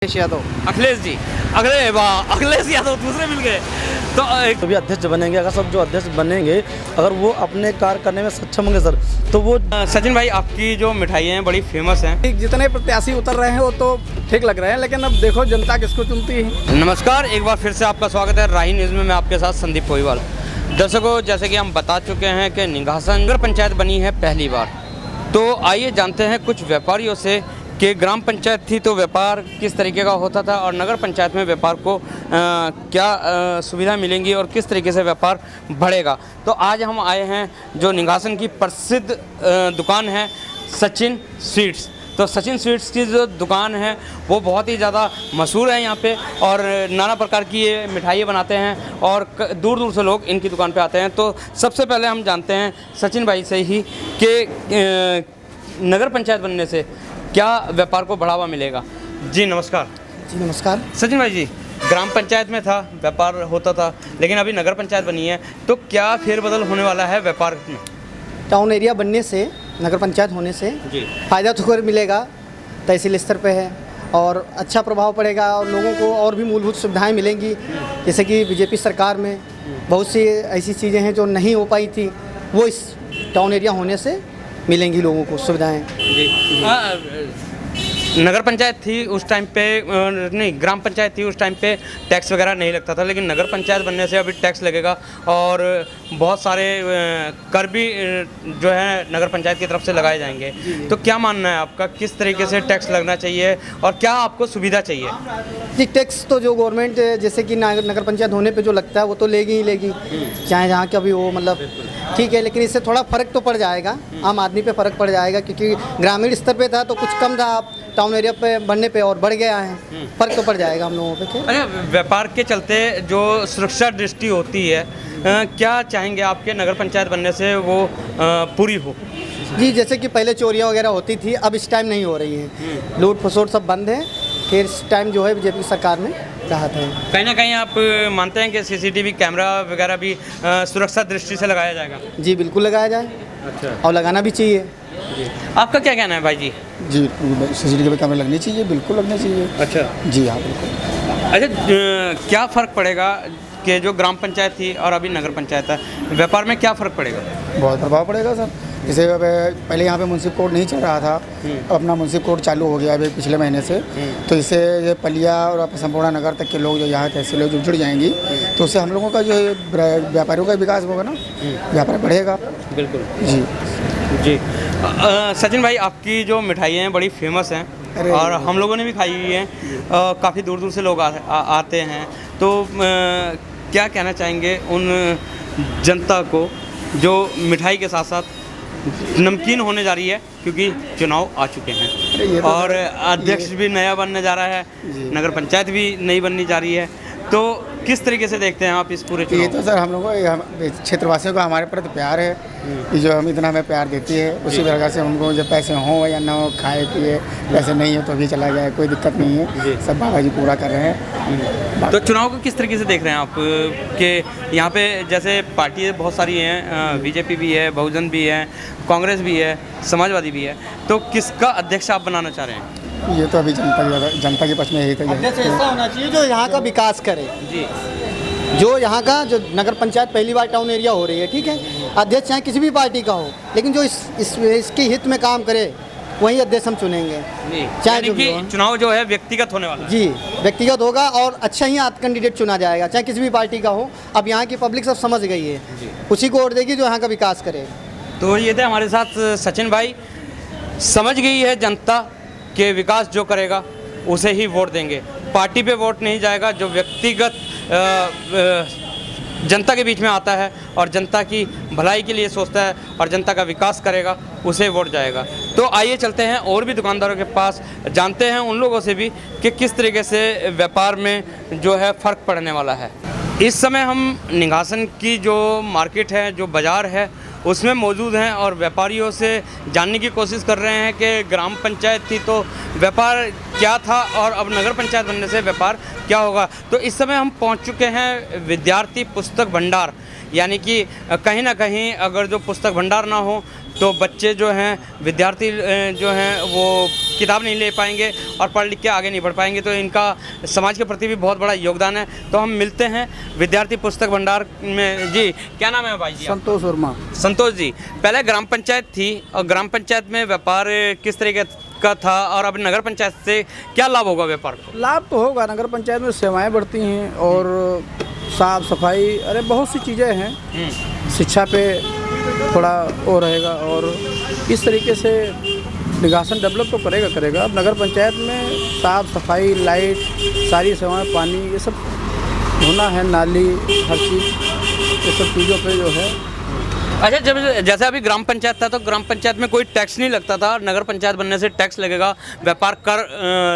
अखिलेश यादव। अखिलेश जी, अरे वाह, अखिलेश यादव दूसरे मिल गए। तो तो भी अध्यक्ष बनेंगे, अगर सब जो अध्यक्ष बनेंगे अगर वो अपने कार्य करने में सक्षम होंगे सर, तो वो सचिन भाई, आपकी जो मिठाइयाँ हैं बड़ी फेमस हैं। जितने प्रत्याशी उतर रहे हैं वो तो ठीक लग रहे हैं, लेकिन अब देखो जनता किसको चुनती है। नमस्कार, एक बार फिर से आपका स्वागत है राही न्यूज़ में। मैं आपके साथ संदीप पोईवाल। दर्शकों, जैसे कि हम बता चुके हैं कि निघासन नगर पंचायत बनी है पहली बार। तो आइए जानते हैं कुछ व्यापारियों से कि ग्राम पंचायत थी तो व्यापार किस तरीके का होता था और नगर पंचायत में व्यापार को क्या सुविधा मिलेंगी और किस तरीके से व्यापार बढ़ेगा। तो आज हम आए हैं जो निघासन की प्रसिद्ध दुकान है सचिन स्वीट्स। तो सचिन स्वीट्स की जो दुकान है वो बहुत ही ज़्यादा मशहूर है यहाँ पे, और नाना प्रकार की ये मिठाइयाँ बनाते हैं और दूर दूर से लोग इनकी दुकान पे आते हैं। तो सबसे पहले हम जानते हैं सचिन भाई से ही कि नगर पंचायत बनने से क्या व्यापार को बढ़ावा मिलेगा। जी नमस्कार। जी नमस्कार। सचिन भाई जी, ग्राम पंचायत में था व्यापार होता था, लेकिन अभी नगर पंचायत बनी है, तो क्या फेरबदल होने वाला है व्यापार में? टाउन एरिया बनने से, नगर पंचायत होने से जी फ़ायदा तो खैर मिलेगा, तहसील स्तर पे है, और अच्छा प्रभाव पड़ेगा और लोगों को और भी मूलभूत सुविधाएं मिलेंगी। जैसे कि बीजेपी सरकार में बहुत सी ऐसी चीज़ें हैं जो नहीं हो पाई थी, वो इस टाउन एरिया होने से मिलेंगी लोगों को सुविधाएं। जी। नगर पंचायत थी उस टाइम पे, नहीं ग्राम पंचायत थी उस टाइम पे टैक्स वगैरह नहीं लगता था, लेकिन नगर पंचायत बनने से अभी टैक्स लगेगा और बहुत सारे कर भी जो है नगर पंचायत की तरफ से लगाए जाएंगे। तो क्या मानना है आपका, किस तरीके से टैक्स लगना चाहिए और क्या आपको सुविधा चाहिए? जी, टैक्स तो जो गवर्नमेंट जैसे कि नगर पंचायत होने पे जो लगता है वो तो लेगी ही लेगी, चाहे जहाँ का भी हो, मतलब ठीक है। लेकिन इससे थोड़ा फ़र्क तो पड़ जाएगा, आम आदमी पे फ़र्क पड़ जाएगा, क्योंकि ग्रामीण स्तर पे था तो कुछ कम था, टाउन एरिया पे बनने पे और बढ़ गया है, फ़र्क तो पड़ जाएगा हम लोगों पे। अच्छा, व्यापार के चलते जो सुरक्षा दृष्टि होती है, क्या चाहेंगे आपके नगर पंचायत बनने से वो पूरी हो? जी, जैसे कि पहले चोरियाँ वगैरह होती थी, अब इस टाइम नहीं हो रही है, लूट फसोट सब बंद है। फिर इस टाइम जो है बीजेपी सरकार ने चाहते हैं। कहीं ना कहीं आप मानते हैं कि सीसीटीवी कैमरा वगैरह भी सुरक्षा दृष्टि से लगाया जाएगा? जी बिल्कुल लगाया जाए। अच्छा, और लगाना भी चाहिए। आपका क्या कहना है भाई जी? जी, सीसीटीवी कैमरे लगने चाहिए, बिल्कुल लगने चाहिए। अच्छा जी हाँ, बिल्कुल। अच्छा, क्या फ़र्क पड़ेगा कि जो ग्राम पंचायत थी और अभी नगर पंचायत है, व्यापार में क्या फ़र्क पड़ेगा? बहुत प्रभाव पड़ेगा सर। जैसे अब पहले यहाँ पे म्युनिसिपल कोर्ट नहीं चल रहा था, अब अपना म्युनिसिपल कोर्ट चालू हो गया अभी पिछले महीने से, तो इससे ये पलिया और संपूर्ण नगर तक के लोग जो यहाँ तहसील जो जुड़ जाएंगी, तो उससे हम लोगों का जो व्यापारियों का विकास होगा ना, व्यापार बढ़ेगा। बिल्कुल जी जी। सचिन भाई, आपकी जो मिठाइयाँ हैं बड़ी फेमस हैं और हम लोगों ने भी खाई हुई हैं, काफ़ी दूर दूर से लोग आते हैं। तो क्या कहना चाहेंगे उन जनता को जो मिठाई के साथ साथ नमकीन होने जा रही है, क्योंकि चुनाव आ चुके हैं और अध्यक्ष भी नया बनने जा रहा है, नगर पंचायत भी नई बननी जा रही है, तो किस तरीके से देखते हैं आप इस पूरे चुनाव? ये तो सर हम लोगों को, क्षेत्रवासियों का हमारे प्रति प्यार है कि जो हम इतना हमें प्यार देती है, उसी प्रकार से हमको जब पैसे हों या ना हो, खाए पिए, पैसे नहीं हो तो भी चला जाए, कोई दिक्कत नहीं है, सब बाबा जी पूरा कर रहे हैं। तो चुनाव को किस तरीके से देख रहे हैं आप कि यहाँ पे जैसे पार्टी बहुत सारी हैं, बीजेपी भी है, बहुजन भी है, कांग्रेस भी है, समाजवादी भी है, तो किसका अध्यक्ष आप बनाना चाह रहे हैं? ये तो अभी जनता के पक्ष में यही था। अध्यक्ष ऐसा होना चाहिए जो यहाँ का विकास करे। जी, जो यहाँ का जो नगर पंचायत पहली बार टाउन एरिया हो रही है, ठीक है, अध्यक्ष चाहे किसी भी पार्टी का हो, लेकिन जो इसके हित में काम करे वही अध्यक्ष हम चुनेंगे। चाहे जो भी हो। चुनाव जो है व्यक्तिगत होने वाला है। जी, व्यक्तिगत होगा और अच्छा ही कैंडिडेट चुना जाएगा, चाहे किसी भी पार्टी का हो। अब यहाँ की पब्लिक सब समझ गई है, उसी को वोट देगी जो यहाँ का विकास करे। तो ये थे हमारे साथ सचिन भाई। समझ गई है जनता के विकास जो करेगा उसे ही वोट देंगे, पार्टी पे वोट नहीं जाएगा। जो व्यक्तिगत जनता के बीच में आता है और जनता की भलाई के लिए सोचता है और जनता का विकास करेगा, उसे वोट जाएगा। तो आइए चलते हैं और भी दुकानदारों के पास, जानते हैं उन लोगों से भी कि किस तरीके से व्यापार में जो है फ़र्क पड़ने वाला है। इस समय हम निघासन की जो मार्केट है, जो बाज़ार है, उसमें मौजूद हैं और व्यापारियों से जानने की कोशिश कर रहे हैं कि ग्राम पंचायत थी तो व्यापार क्या था और अब नगर पंचायत बनने से व्यापार क्या होगा। तो इस समय हम पहुंच चुके हैं विद्यार्थी पुस्तक भंडार, यानी कि कहीं ना कहीं अगर जो पुस्तक भंडार ना हो तो बच्चे जो हैं, विद्यार्थी जो हैं, वो किताब नहीं ले पाएंगे और पढ़ लिख के आगे नहीं बढ़ पाएंगे, तो इनका समाज के प्रति भी बहुत बड़ा योगदान है। तो हम मिलते हैं विद्यार्थी पुस्तक भंडार में। जी क्या नाम है भाई जी? संतोष वर्मा। संतोष जी, पहले ग्राम पंचायत थी और ग्राम पंचायत में व्यापार किस तरीके का था और अब नगर पंचायत से क्या लाभ होगा व्यापार को? लाभ तो होगा, नगर पंचायत में सेवाएं बढ़ती हैं और साफ सफाई, अरे बहुत सी चीज़ें हैं, शिक्षा पे थोड़ा वो रहेगा और इस तरीके से निगासन डेवलप तो करेगा। अब नगर पंचायत में साफ सफाई, लाइट, सारी सेवाएं, पानी, ये सब होना है, नाली, हर चीज़, ये सब चीज़ों पे जो है। अच्छा, जब जैसे अभी ग्राम पंचायत था तो ग्राम पंचायत में कोई टैक्स नहीं लगता था, नगर पंचायत बनने से टैक्स लगेगा, व्यापार कर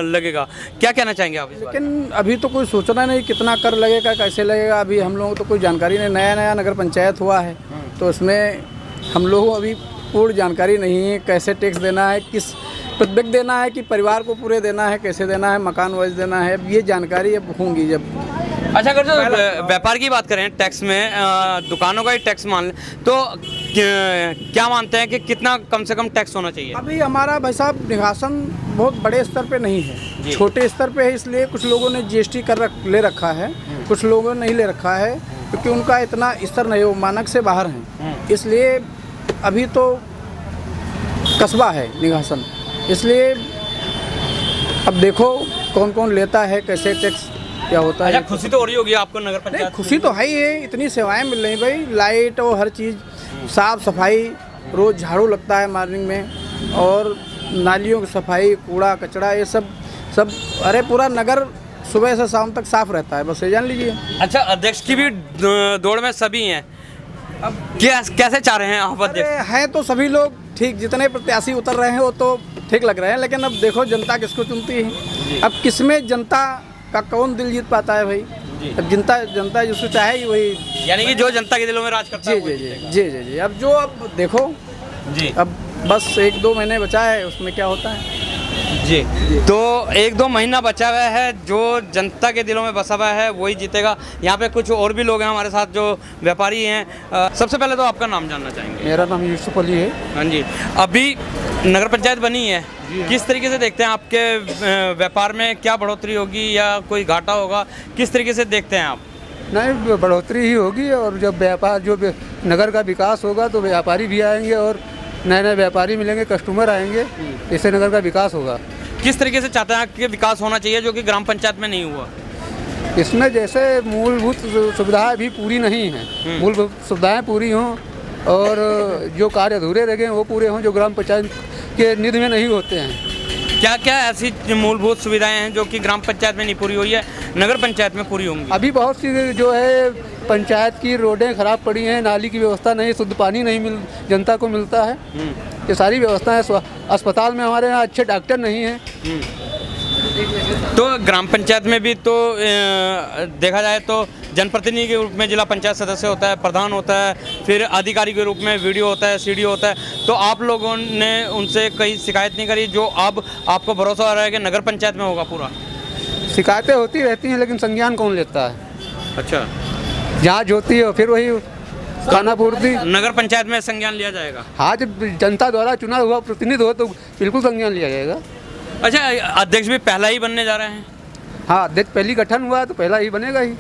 लगेगा, क्या कहना चाहेंगे आप इस बारे में? लेकिन अभी तो कोई सोचना नहीं कितना कर लगेगा, कैसे लगेगा, अभी हम लोगों को तो कोई जानकारी नहीं, नया नगर पंचायत हुआ है तो इसमें हम लोगों को अभी पूर्ण जानकारी नहीं है, कैसे टैक्स देना है, किस प्रत्येक देना है कि परिवार को पूरे देना है, कैसे देना है, मकान वाइज देना है, ये जानकारी अब होंगी जब। अच्छा, अगर जो व्यापार की बात करें टैक्स में, दुकानों का ही टैक्स मान लें तो क्या मानते हैं कि कितना कम से कम टैक्स होना चाहिए? अभी हमारा भाई साहब निगासन बहुत बड़े स्तर पे नहीं है, छोटे स्तर पे है, इसलिए कुछ लोगों ने जीएसटी ले रखा है, कुछ लोगों ने नहीं ले रखा है क्योंकि उनका इतना स्तर नहीं, वो मानक से बाहर हैं, इसलिए अभी तो कस्बा है निगासन, इसलिए अब देखो कौन कौन लेता है, कैसे टैक्स क्या होता है। अच्छा, खुशी तो हो रही होगी आपको नगर पंचायत? खुशी तो है ही है, इतनी सेवाएं मिल रही भाई, लाइट और हर चीज़, साफ सफाई, रोज़ झाड़ू लगता है मॉर्निंग में, और नालियों की सफाई, कूड़ा कचड़ा, ये सब अरे पूरा नगर सुबह से शाम तक साफ रहता है, बस ये जान लीजिए। अच्छा, अध्यक्ष की भी दौड़ में सभी हैं, अब कैसे चाह रहे हैं आप अध्यक्ष? हैं तो सभी लोग ठीक, जितने प्रत्याशी उतर रहे हैं वो तो ठीक लग रहे हैं, लेकिन अब देखो जनता किसको चुनती है, अब किसमें जनता का कौन दिल जीत पाता है भाई, अब जनता जिसको चाहेगी वही, यानी कि जो जनता के दिलों में राज करता है। जी, अब देखो जी, अब बस 1-2 महीने बचा है, उसमें क्या होता है जी। तो 1-2 महीना बचा हुआ है, जो जनता के दिलों में बसा हुआ है वही जीतेगा। यहाँ पे कुछ और भी लोग हैं हमारे साथ जो व्यापारी हैं। सबसे पहले तो आपका नाम जानना चाहेंगे? मेरा नाम यूसुफ अली है। हाँ जी, अभी नगर पंचायत बनी है, किस तरीके से देखते हैं आपके व्यापार में, क्या बढ़ोतरी होगी या कोई घाटा होगा, किस तरीके से देखते हैं आप? नहीं, बढ़ोतरी ही होगी, और जब व्यापार जो नगर का विकास होगा तो व्यापारी भी आएंगे और नए व्यापारी मिलेंगे, कस्टमर आएंगे, इससे नगर का विकास होगा। किस तरीके से चाहते हैं कि विकास होना चाहिए जो कि ग्राम पंचायत में नहीं हुआ? इसमें जैसे मूलभूत सुविधाएं भी पूरी नहीं हैं, मूलभूत सुविधाएं पूरी हों और जो कार्य अधूरे रह गए वो पूरे हों, जो ग्राम पंचायत के निधि में नहीं होते हैं। क्या क्या ऐसी मूलभूत सुविधाएं हैं जो कि ग्राम पंचायत में नहीं पूरी हुई है, नगर पंचायत में पूरी होंगी? अभी बहुत सी जो है पंचायत की रोडें खराब पड़ी हैं, नाली की व्यवस्था नहीं, शुद्ध पानी नहीं जनता को मिलता है, ये सारी व्यवस्था है। अस्पताल में हमारे यहाँ अच्छे डॉक्टर नहीं हैं। तो ग्राम पंचायत में भी तो देखा जाए तो जनप्रतिनिधि के रूप में जिला पंचायत सदस्य होता है, प्रधान होता है, फिर अधिकारी के रूप में वीडियो होता है, सीडीओ होता है। तो आप लोगों ने उनसे कहीं शिकायत नहीं करी, जो अब आपको भरोसा हो रहा है कि नगर पंचायत में होगा पूरा? शिकायतें होती रहती हैं लेकिन संज्ञान कौन लेता है? अच्छा, जाँच होती है फिर वही खाना पूर्ति। नगर पंचायत में संज्ञान लिया जाएगा? हाँ, जब जनता द्वारा चुना हुआ प्रतिनिधि हो तो बिल्कुल संज्ञान लिया जाएगा। अच्छा, अध्यक्ष भी पहला ही बनने जा रहे हैं? हाँ, अध्यक्ष पहली गठन हुआ है तो पहला ही बनेगा ही।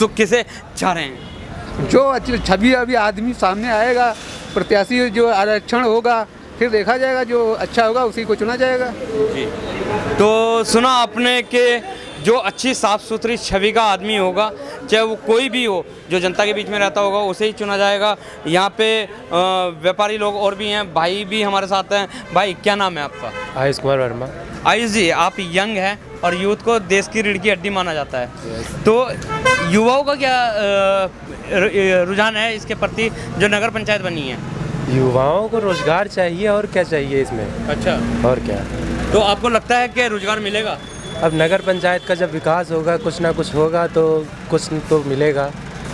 तो किसे चाह रहे हैं? जो अच्छी छवि अभी आदमी सामने आएगा, प्रत्याशी जो आरक्षण होगा, फिर देखा जाएगा, जो अच्छा होगा उसी को चुना जाएगा। जी, तो सुना आपने कि जो अच्छी साफ़ सुथरी छवि का आदमी होगा, चाहे वो कोई भी हो, जो जनता के बीच में रहता होगा उसे ही चुना जाएगा। यहाँ पे व्यापारी लोग और भी हैं, भाई भी हमारे साथ हैं। भाई क्या नाम है आपका? आयुष कुमार वर्मा। आयुष जी, आप यंग हैं और यूथ को देश की रीढ़ की हड्डी माना जाता है, तो युवाओं का क्या रुझान है इसके प्रति जो नगर पंचायत बनी है? युवाओं को रोजगार चाहिए, और क्या चाहिए इसमें? अच्छा, और क्या? तो आपको लगता है कि रोजगार मिलेगा? अब नगर पंचायत का जब विकास होगा, कुछ ना कुछ होगा तो कुछ तो मिलेगा।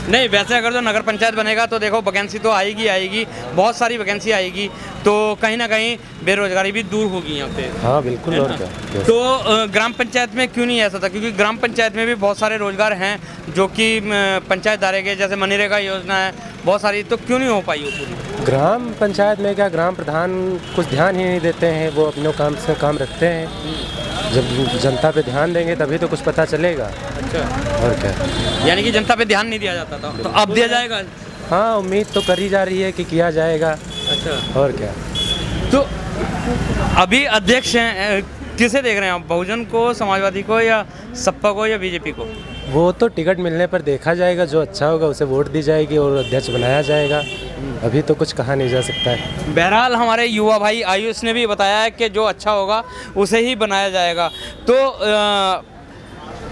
नहीं, वैसे अगर जो नगर पंचायत बनेगा तो देखो वैकेंसी तो आएगी, बहुत सारी वैकेंसी आएगी, तो कहीं ना कहीं बेरोजगारी भी दूर होगी यहाँ पे। हाँ बिल्कुल, और क्या। तो ग्राम पंचायत में क्यों नहीं ऐसा था? क्योंकि ग्राम पंचायत में भी बहुत सारे रोजगार हैं जो कि पंचायत दायरे के, जैसे मनरेगा योजना है, बहुत सारी, तो क्यों नहीं हो पाई वो पूरी? ग्राम पंचायत में क्या, ग्राम प्रधान कुछ ध्यान ही नहीं देते हैं, वो अपने काम से काम रखते हैं। जब जनता पे ध्यान देंगे तभी तो कुछ पता चलेगा। अच्छा, और क्या। यानी कि जनता पे ध्यान नहीं दिया जाता था, तो अब दिया जाएगा। हाँ, उम्मीद तो करी जा रही है कि किया जाएगा। अच्छा, और क्या। तो अभी अध्यक्ष हैं, किसे देख रहे हैं आप, बहुजन को, समाजवादी को, या सपा को, या बीजेपी को? वो तो टिकट मिलने पर देखा जाएगा, जो अच्छा होगा उसे वोट दी जाएगी और अध्यक्ष बनाया जाएगा। अभी तो कुछ कहा नहीं जा सकता है। बहरहाल हमारे युवा भाई आयुष ने भी बताया है कि जो अच्छा होगा उसे ही बनाया जाएगा। तो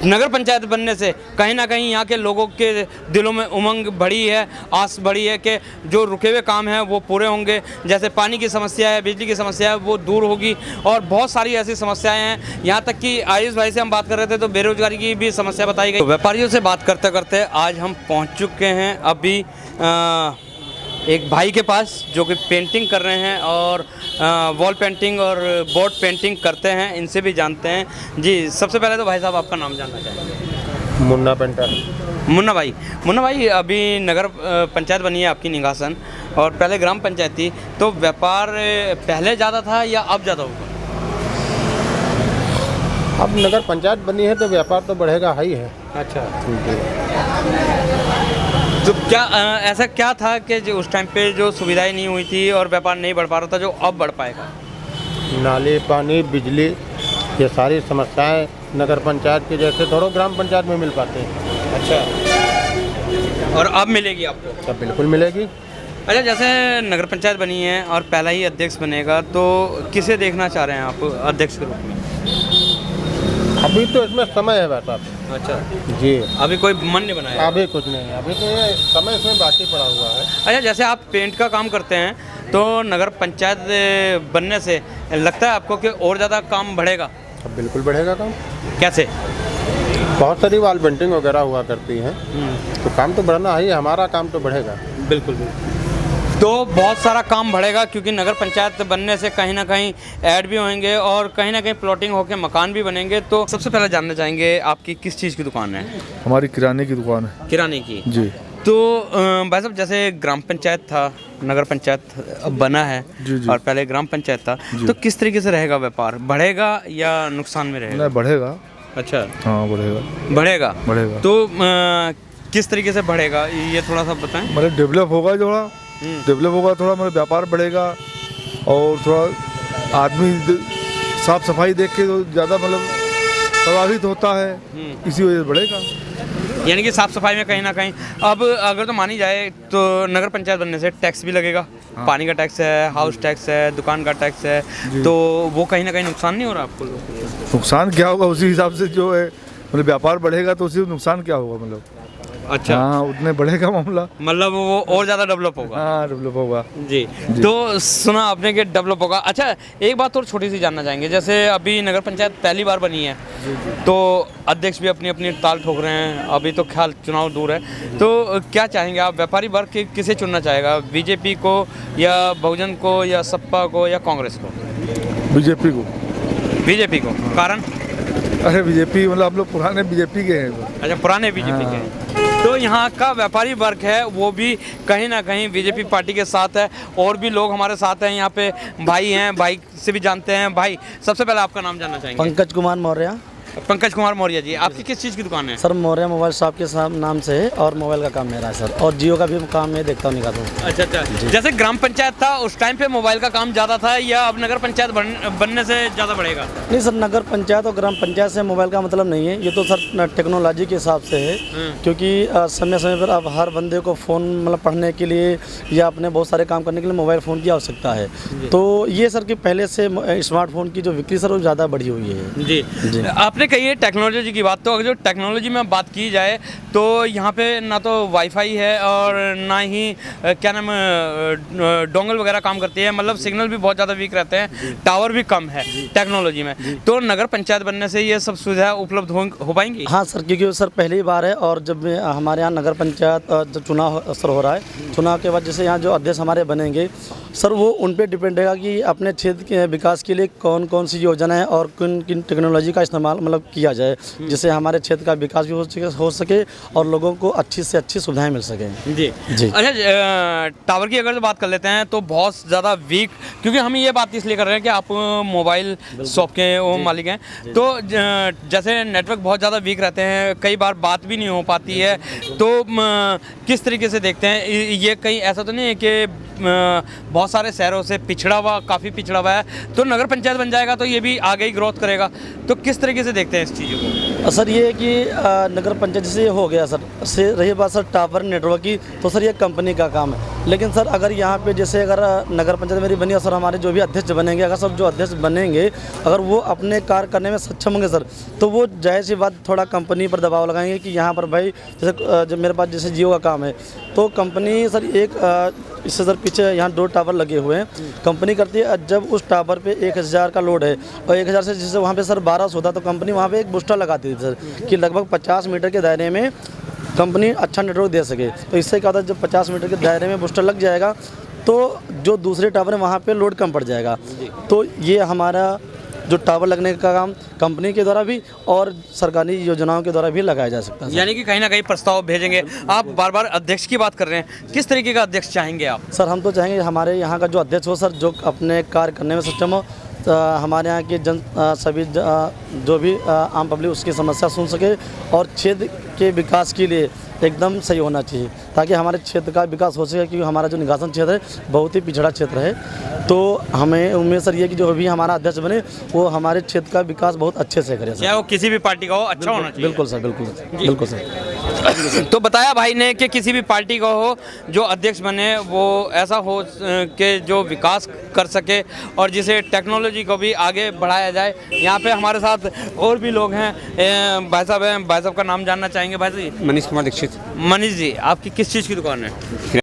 नगर पंचायत बनने से कहीं ना कहीं यहाँ के लोगों के दिलों में उमंग बढ़ी है, आस बढ़ी है कि जो रुके हुए काम हैं वो पूरे होंगे। जैसे पानी की समस्या है, बिजली की समस्या है, वो दूर होगी, और बहुत सारी ऐसी समस्याएं हैं। यहाँ तक कि आयुष भाई से हम बात कर रहे थे तो बेरोजगारी की भी समस्या बताई गई। तो व्यापारियों से बात करते करते आज हम पहुँच चुके हैं अभी एक भाई के पास जो कि पेंटिंग कर रहे हैं और वॉल पेंटिंग और बोर्ड पेंटिंग करते हैं। इनसे भी जानते हैं। जी, सबसे पहले तो भाई साहब आपका नाम जानना चाहेंगे। मुन्ना पेंटर। मुन्ना भाई अभी नगर पंचायत बनी है आपकी निघासन, और पहले ग्राम पंचायत थी, तो व्यापार पहले ज़्यादा था या अब ज़्यादा होगा? अब नगर पंचायत बनी है तो व्यापार तो बढ़ेगा ही है। अच्छा, तो क्या ऐसा क्या था कि जो उस टाइम पे जो सुविधाएं नहीं हुई थी और व्यापार नहीं बढ़ पा रहा था, जो अब बढ़ पाएगा? नाले, पानी, बिजली, ये सारी समस्याएं नगर पंचायत के जैसे थोड़ा ग्राम पंचायत में मिल पाते हैं। अच्छा, और अब मिलेगी आपको? सब बिल्कुल मिलेगी। अच्छा, जैसे नगर पंचायत बनी है और पहला ही अध्यक्ष बनेगा, तो किसे देखना चाह रहे हैं आप अध्यक्ष के रूप में? अभी तो इसमें समय है वैसा। अच्छा जी, अभी कोई मन नहीं बनाया? अभी कुछ नहीं है, अभी तो ये समय इसमें बाकी पड़ा हुआ है। अच्छा, जैसे आप पेंट का काम करते हैं तो नगर पंचायत बनने से लगता है आपको कि और ज़्यादा काम बढ़ेगा? अब बिल्कुल बढ़ेगा काम। कैसे? बहुत सारी वॉल पेंटिंग वगैरह हुआ करती हैं, तो काम तो बढ़ना ही है, हमारा काम तो बढ़ेगा। बिल्कुल। तो बहुत सारा काम बढ़ेगा, क्योंकि नगर पंचायत बनने से कहीं ना कहीं ऐड भी होंगे और कहीं ना कहीं प्लॉटिंग होकर मकान भी बनेंगे। तो सबसे पहले जानना चाहेंगे आपकी किस चीज़ की दुकान है? हमारी किराने की दुकान है। किराने की? जी। तो भाई साहब, जैसे ग्राम पंचायत था, नगर पंचायत अब बना है, जी जी। और पहले ग्राम पंचायत था, तो किस तरीके से रहेगा व्यापार? बढ़ेगा या नुकसान में रहेगा? नहीं, बढ़ेगा। अच्छा, हाँ, बढ़ेगा। बढ़ेगा। बढ़ेगा। तो किस तरीके से बढ़ेगा ये थोड़ा सा बताएं। मतलब डेवलप होगा, थोड़ा डेवलप होगा, थोड़ा मतलब व्यापार बढ़ेगा, और थोड़ा आदमी साफ सफाई देख के तो ज़्यादा मतलब प्रभावित होता है, इसी वजह से बढ़ेगा। यानी कि साफ सफाई में कहीं ना कहीं अब अगर तो मानी जाए तो नगर पंचायत बनने से टैक्स भी लगेगा। हाँ। पानी का टैक्स है, हाउस टैक्स है, दुकान का टैक्स है, तो वो कहीं ना कहीं नुकसान नहीं हो रहा आपको? नुकसान क्या होगा उसी हिसाब से, जो है मतलब व्यापार बढ़ेगा तो उसी नुकसान क्या होगा मतलब। अच्छा, हाँ, उतने बढ़ेगा मामला, मतलब वो और ज़्यादा डेवलप होगा। हाँ, डेवलप होगा। जी। तो सुना आपने कि डेवलप होगा। अच्छा, एक बात और छोटी सी जानना चाहेंगे, जैसे अभी नगर पंचायत पहली बार बनी है, तो अध्यक्ष भी अपनी अपनी ताल ठोक रहे हैं, अभी तो ख्याल चुनाव दूर है, तो क्या चाहेंगे आप? व्यापारी वर्ग किसे चुनना चाहेगा, बीजेपी को या बहुजन को या सपा को या कांग्रेस को? बीजेपी को। बीजेपी को? कारण? अरे बीजेपी मतलब हम लोग पुराने बीजेपी के हैं। अच्छा, पुराने बीजेपी के हैं। तो यहाँ का व्यापारी वर्ग है वो भी कहीं ना कहीं बीजेपी पार्टी के साथ है, और भी लोग हमारे साथ हैं यहाँ पे, भाई हैं, भाई से भी जानते हैं। भाई, सबसे पहले आपका नाम जानना चाहेंगे। पंकज कुमार मौर्य। पंकज कुमार मौर्य जी, आपकी किस चीज़ की दुकान है? सर, मौर्य मोबाइल शॉप के नाम से है, और मोबाइल का काम मेरा है सर, और जियो का भी काम मैं देखता हूँ, निकालता हूँ। अच्छा अच्छा। जैसे ग्राम पंचायत था उस टाइम पे मोबाइल का काम ज़्यादा था, या अब नगर पंचायत बनने से ज़्यादा बढ़ेगा? नहीं सर, नगर पंचायत और ग्राम पंचायत से मोबाइल का मतलब नहीं है, ये तो सर टेक्नोलॉजी के हिसाब से है, क्योंकि समय समय पर अब हर बंदे को फ़ोन मतलब पढ़ने के लिए या अपने बहुत सारे काम करने के लिए मोबाइल फ़ोन की आवश्यकता है। तो ये सर कि पहले से स्मार्टफोन की जो बिक्री सर वो ज़्यादा बढ़ी हुई है। जी। आपने कही है टेक्नोलॉजी की बात, तो अगर जो टेक्नोलॉजी में बात की जाए तो यहाँ पे ना तो वाईफाई है और ना ही क्या नाम डोंगल वगैरह काम करती है, मतलब सिग्नल भी बहुत ज़्यादा वीक रहते हैं, टावर भी कम है टेक्नोलॉजी में। तो नगर पंचायत बनने से ये सब सुविधा उपलब्ध हो पाएंगी? हाँ सर, क्योंकि सर पहली बार है, और जब हमारे यहाँ नगर पंचायत जब चुनाव सर हो रहा है, चुनाव के बाद जैसे यहाँ जो अध्यक्ष हमारे बनेंगे सर, वो उन पर डिपेंड रहेगा कि अपने क्षेत्र के विकास के लिए कौन कौन सी योजना है और किन किन टेक्नोलॉजी का इस्तेमाल मतलब मतलब किया जाए, जिससे हमारे क्षेत्र का विकास भी हो सके और लोगों को अच्छी से अच्छी सुविधाएं मिल सकें। जी जी। अच्छा, टावर की अगर बात कर लेते हैं तो बहुत ज़्यादा वीक, क्योंकि हम ये बात इसलिए कर रहे हैं कि आप मोबाइल शॉप के वो मालिक हैं, तो जैसे नेटवर्क बहुत ज़्यादा वीक रहते हैं, कई बार बात भी नहीं हो पाती है, तो किस तरीके से देखते हैं ये? कहीं ऐसा तो नहीं है कि बहुत सारे शहरों से काफ़ी पिछड़ा हुआ है, तो नगर पंचायत बन जाएगा तो ये भी आगे ही ग्रोथ करेगा, तो किस तरीके से देखते हैं इस चीज़ों को? सर ये है कि नगर पंचायत जैसे ये हो गया सर, से रही बात सर टावर नेटवर्क की, तो सर ये कंपनी का काम है। लेकिन सर अगर यहाँ पे जैसे अगर नगर पंचायत मेरी बनी और सर हमारे जो भी अध्यक्ष बनेंगे, अगर सब जो अध्यक्ष बनेंगे अगर वो अपने कार्य करने में सक्षम होंगे सर, तो वो जाहिर सी बात थोड़ा कंपनी पर दबाव लगाएंगे कि यहाँ पर भाई जैसे जब मेरे पास जैसे जियो का काम है, तो कंपनी सर इससे सर पीछे यहाँ 2 टावर लगे हुए हैं, कंपनी करती है जब उस टावर पे 1000 का लोड है और 1000 से जैसे वहाँ पे सर 1200 होता, तो कंपनी वहाँ पे एक बूस्टर लगाती थी सर कि लगभग 50 मीटर के दायरे में कंपनी अच्छा नेटवर्क दे सके। तो इससे क्या होता है, जब 50 मीटर के दायरे में बूस्टर लग जाएगा तो जो दूसरे टावर है वहाँ पे लोड कम पड़ जाएगा। तो ये हमारा जो टावर लगने का काम कंपनी के द्वारा भी और सरकारी योजनाओं के द्वारा भी लगाया जा सकता है। यानी कि कहीं ना कहीं प्रस्ताव भेजेंगे। आप बार बार अध्यक्ष की बात कर रहे हैं, किस तरीके का अध्यक्ष चाहेंगे आप? सर हम तो चाहेंगे हमारे यहाँ का जो अध्यक्ष हो सर, जो अपने कार्य करने में सक्षम हो, हमारे यहाँ के सभी जो भी आम पब्लिक उसकी समस्या सुन सके और क्षेत्र के विकास के लिए एकदम सही होना चाहिए, ताकि हमारे क्षेत्र का विकास हो सके, क्योंकि हमारा जो निगासन क्षेत्र है बहुत ही पिछड़ा क्षेत्र है। तो हमें उम्मीद सर ये कि जो भी हमारा अध्यक्ष बने वो हमारे क्षेत्र का विकास बहुत अच्छे से करे सर। चाहे वो किसी भी पार्टी का हो, अच्छा होना चाहिए। बिल्कुल सर, बिल्कुल सर। तो बताया भाई ने कि किसी भी पार्टी का हो जो अध्यक्ष बने वो ऐसा हो कि जो विकास कर सके और जिसे टेक्नोलॉजी को भी आगे बढ़ाया जाए। यहाँ पे हमारे साथ और भी लोग हैं, भाई साहब हैं, भाई साहब का नाम जानना चाहेंगे। भाई जी, मनीष कुमार दीक्षित। मनीष जी, आपकी किस चीज़ की दुकान है?